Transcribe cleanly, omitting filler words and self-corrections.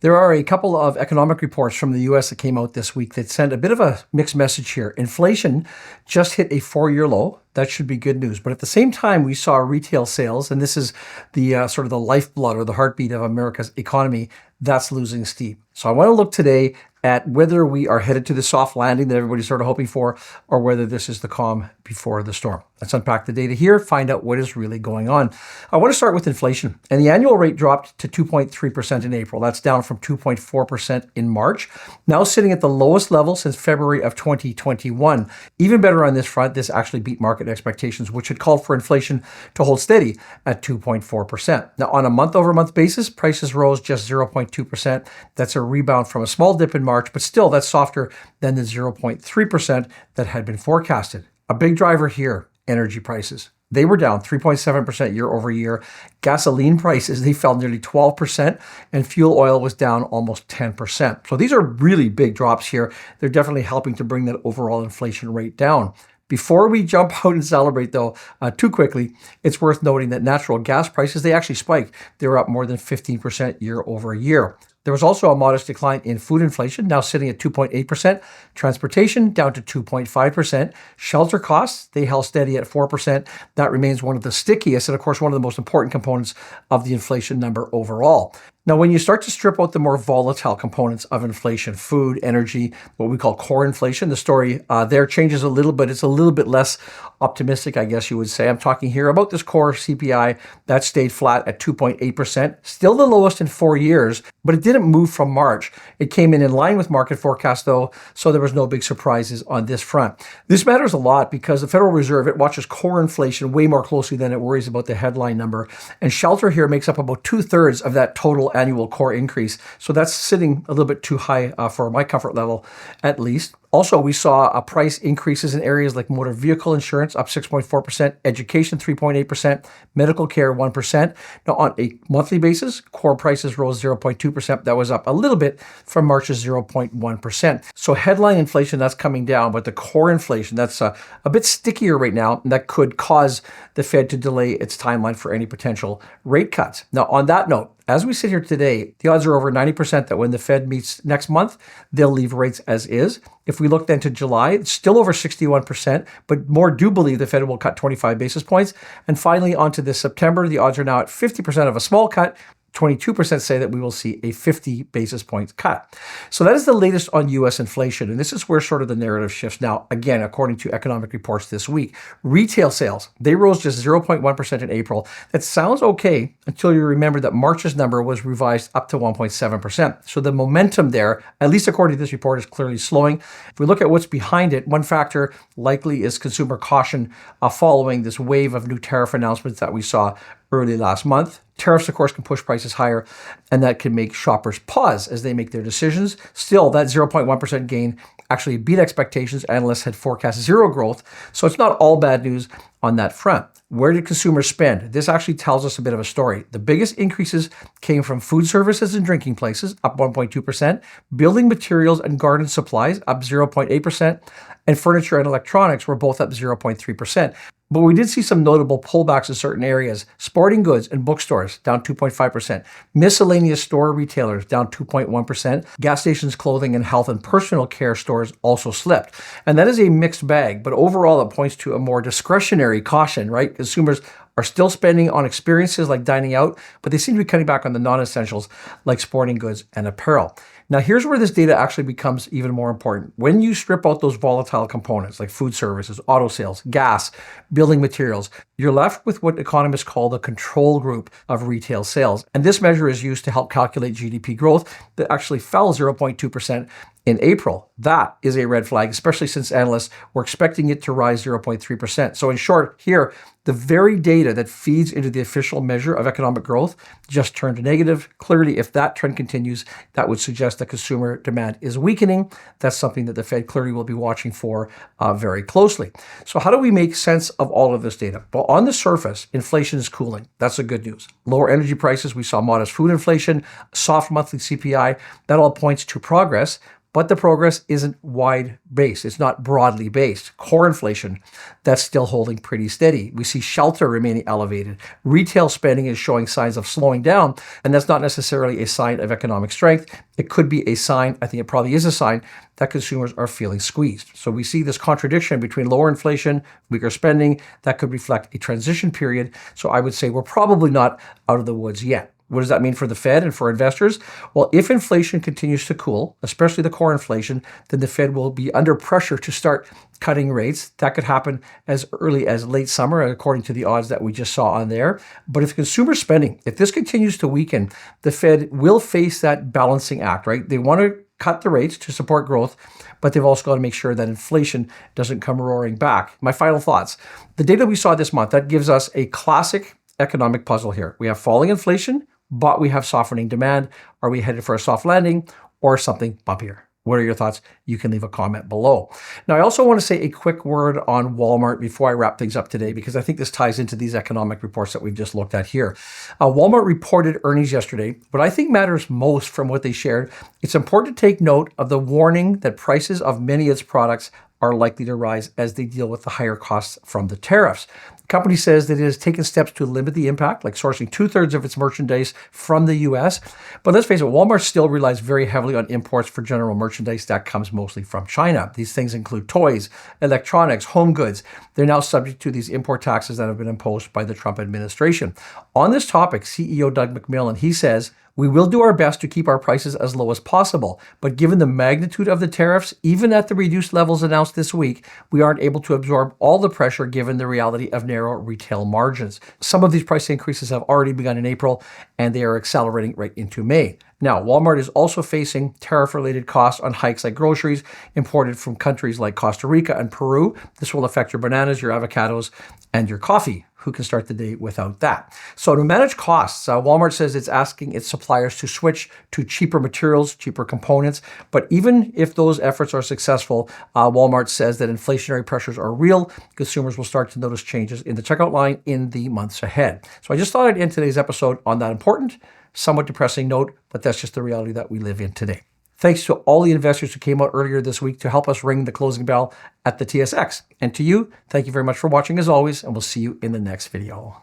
There are a couple of economic reports from the US that came out this week that sent a bit of a mixed message here. Inflation just hit a 4-year low. That should be good news. But at the same time, we saw retail sales, and this is the sort of the lifeblood or the heartbeat of America's economy, that's losing steam. So I want to look today at whether we are headed to the soft landing that everybody's sort of hoping for, or whether this is the calm before the storm. Let's unpack the data here, find out what is really going on. I want to start with inflation. And the annual rate dropped to 2.3% in April. That's down from 2.4% in March. Now sitting at the lowest level since February of 2021. Even better on this front, this actually beat market expectations, which had called for inflation to hold steady at 2.4%. Now on a month-over-month basis, prices rose just 0.2%. That's a rebound from a small dip in March, but still that's softer than the 0.3% that had been forecasted. A big driver here, energy prices. They were down 3.7% year over year. Gasoline prices, they fell nearly 12%, and fuel oil was down almost 10%. So these are really big drops here. They're definitely helping to bring that overall inflation rate down. Before we jump out and celebrate, though, too quickly, it's worth noting that natural gas prices, they actually spiked. They were up more than 15% year over year. There was also a modest decline in food inflation, now sitting at 2.8%. Transportation down to 2.5%. Shelter costs, they held steady at 4%. That remains one of the stickiest and, of course, one of the most important components of the inflation number overall. Now, when you start to strip out the more volatile components of inflation, food, energy, what we call core inflation, the story there changes a little bit. It's a little bit less optimistic, I guess you would say. I'm talking here about this core CPI that stayed flat at 2.8%, still the lowest in 4 years, but it didn't move from March. It came in line with market forecasts, though, so there was no big surprises on this front. This matters a lot because the Federal Reserve, it watches core inflation way more closely than it worries about the headline number. And shelter here makes up about 2/3 of that total annual core increase. So that's sitting a little bit too high for my comfort level, at least. Also, we saw price increases in areas like motor vehicle insurance up 6.4%, education 3.8%, medical care 1%. Now, on a monthly basis, core prices rose 0.2%. That was up a little bit from March's 0.1%. So headline inflation, that's coming down, but the core inflation, that's a bit stickier right now, and that could cause the Fed to delay its timeline for any potential rate cuts. Now, on that note, as we sit here today, the odds are over 90% that when the Fed meets next month, they'll leave rates as is. If we look then to July, it's still over 61%, but more do believe the Fed will cut 25 basis points. And finally, on to this September, the odds are now at 50% of a small cut. 22% say that we will see a 50 basis points cut. So that is the latest on U.S. inflation. And this is where sort of the narrative shifts. Now, again, according to economic reports this week, retail sales, they rose just 0.1% in April. That sounds okay until you remember that March's number was revised up to 1.7%. So the momentum there, at least according to this report, is clearly slowing. If we look at what's behind it, one factor likely is consumer caution following this wave of new tariff announcements that we saw early last month. Tariffs, of course, can push prices higher, and that can make shoppers pause as they make their decisions. Still, that 0.1% gain actually beat expectations. Analysts had forecast zero growth, so it's not all bad news on that front. Where did consumers spend? This actually tells us a bit of a story. The biggest increases came from food services and drinking places, up 1.2%, building materials and garden supplies, up 0.8%, and furniture and electronics were both up 0.3%. But we did see some notable pullbacks in certain areas. Sporting goods and bookstores down 2.5%. Miscellaneous store retailers down 2.1%. Gas stations, clothing, and health and personal care stores also slipped. And that is a mixed bag, but overall it points to a more discretionary caution, right? Consumers are still spending on experiences like dining out, but they seem to be cutting back on the non-essentials like sporting goods and apparel. Now, here's where this data actually becomes even more important. When you strip out those volatile components like food services, auto sales, gas, building materials, you're left with what economists call the control group of retail sales. And this measure is used to help calculate GDP growth that actually fell 0.2% in April. That is a red flag, especially since analysts were expecting it to rise 0.3%. So in short, here, the very data that feeds into the official measure of economic growth just turned negative. Clearly, if that trend continues, that would suggest that consumer demand is weakening. That's something that the Fed clearly will be watching for very closely. So how do we make sense of all of this data? Well, on the surface, inflation is cooling. That's the good news. Lower energy prices, we saw modest food inflation, soft monthly CPI. That all points to progress. but the progress isn't wide-based. It's not broadly based. Core inflation, that's still holding pretty steady. We see shelter remaining elevated. Retail spending is showing signs of slowing down, and that's not necessarily a sign of economic strength. It could be a sign, I think it probably is a sign, that consumers are feeling squeezed. So we see this contradiction between lower inflation, weaker spending. That could reflect a transition period. So I would say we're probably not out of the woods yet. What does that mean for the Fed and for investors? Well, if inflation continues to cool, especially the core inflation, then the Fed will be under pressure to start cutting rates. That could happen as early as late summer, according to the odds that we just saw on there. But if consumer spending, if this continues to weaken, the Fed will face that balancing act, right? They want to cut the rates to support growth, but they've also got to make sure that inflation doesn't come roaring back. My final thoughts. The data we saw this month, that gives us a classic economic puzzle here. We have falling inflation, but we have softening demand. Are we headed for a soft landing or something bumpier? What are your thoughts? You can leave a comment below. Now, I also want to say a quick word on Walmart before I wrap things up today, because I think this ties into these economic reports that we've just looked at here. Walmart reported earnings yesterday. What I think matters most from what they shared, it's important to take note of the warning that prices of many of its products are likely to rise as they deal with the higher costs from the tariffs. The company says that it has taken steps to limit the impact, like sourcing 2/3 of its merchandise from the US. But let's face it, Walmart still relies very heavily on imports for general merchandise that comes mostly from China. These things include toys, electronics, home goods. They're now subject to these import taxes that have been imposed by the Trump administration. On this topic, CEO Doug McMillon, he says, "We will do our best to keep our prices as low as possible, but given the magnitude of the tariffs, even at the reduced levels announced this week, we aren't able to absorb all the pressure given the reality of narrow retail margins." Some of these price increases have already begun in April, and they are accelerating right into May. Now, Walmart is also facing tariff-related costs on hikes like groceries imported from countries like Costa Rica and Peru. This will affect your bananas, your avocados, and your coffee. Who can start the day without that? So to manage costs, Walmart says it's asking its suppliers to switch to cheaper materials, cheaper components. But even if those efforts are successful, Walmart says that inflationary pressures are real. Consumers will start to notice changes in the checkout line in the months ahead. So I just thought I'd end today's episode on that important, somewhat depressing note, but that's just the reality that we live in today. Thanks to all the investors who came out earlier this week to help us ring the closing bell at the TSX. And to you, thank you very much for watching as always, and we'll see you in the next video.